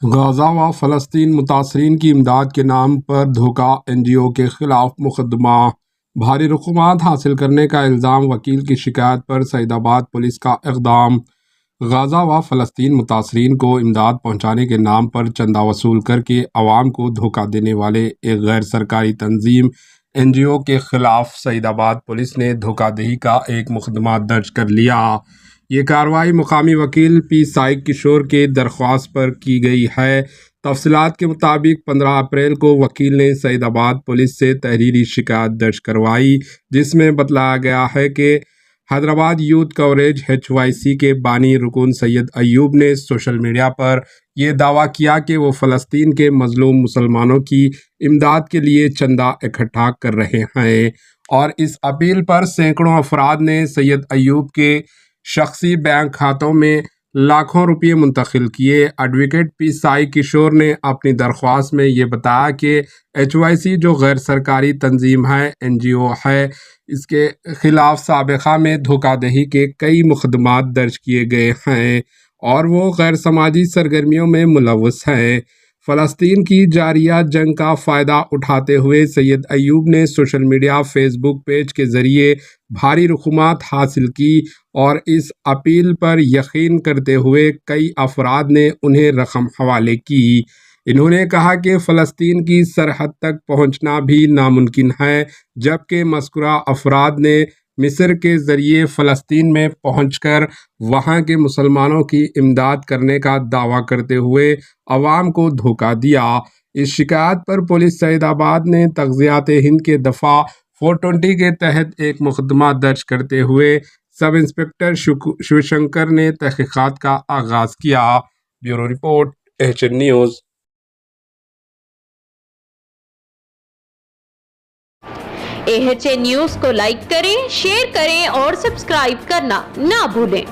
غزہ و فلسطین متاثرین کی امداد کے نام پر دھوکہ NGO کے خلاف مقدمہ، بھاری رقومات حاصل کرنے کا الزام، وکیل کی شکایت پر سعید آباد پولیس کا اقدام۔ غزہ و فلسطین متاثرین کو امداد پہنچانے کے نام پر چندہ وصول کر کے عوام کو دھوکہ دینے والے ایک غیر سرکاری تنظیم NGO کے خلاف سعید آباد پولیس نے دھوکہ دہی کا ایک مقدمہ درج کر لیا۔ یہ کارروائی مقامی وکیل پی سائی کشور کے درخواست پر کی گئی ہے۔ تفصیلات کے مطابق 15 اپریل کو وکیل نے سعید آباد پولیس سے تحریری شکایت درج کروائی، جس میں بتلایا گیا ہے کہ حیدرآباد یوتھ کوریج HYC کے بانی رکن سید ایوب نے سوشل میڈیا پر یہ دعویٰ کیا کہ وہ فلسطین کے مظلوم مسلمانوں کی امداد کے لیے چندہ اکٹھا کر رہے ہیں، اور اس اپیل پر سینکڑوں افراد نے سید ایوب کے شخصی بینک کھاتوں میں لاکھوں روپے منتقل کیے۔ ایڈوکیٹ پی سائی کشور نے اپنی درخواست میں یہ بتایا کہ HYC جو غیر سرکاری تنظیم ہے، NGO ہے، اس کے خلاف سابقہ میں دھوکہ دہی کے کئی مقدمات درج کیے گئے ہیں اور وہ غیر سماجی سرگرمیوں میں ملوث ہیں۔ فلسطین کی جاریہ جنگ کا فائدہ اٹھاتے ہوئے سید ایوب نے سوشل میڈیا فیس بک پیج کے ذریعے بھاری رقومات حاصل کی، اور اس اپیل پر یقین کرتے ہوئے کئی افراد نے انہیں رقم حوالے کی۔ انہوں نے کہا کہ فلسطین کی سرحد تک پہنچنا بھی ناممکن ہے، جبکہ مذکورہ افراد نے مصر کے ذریعے فلسطین میں پہنچ کر وہاں کے مسلمانوں کی امداد کرنے کا دعویٰ کرتے ہوئے عوام کو دھوکہ دیا۔ اس شکایت پر پولیس سعید آباد نے تغذیات ہند کے دفعہ 420 کے تحت ایک مقدمہ درج کرتے ہوئے سب انسپکٹر شیو شنکر نے تحقیقات کا آغاز کیا۔ Bureau report AHN news. AHN news کو لائک کریں، شیئر کریں اور سبسکرائب کرنا نہ بھولیں۔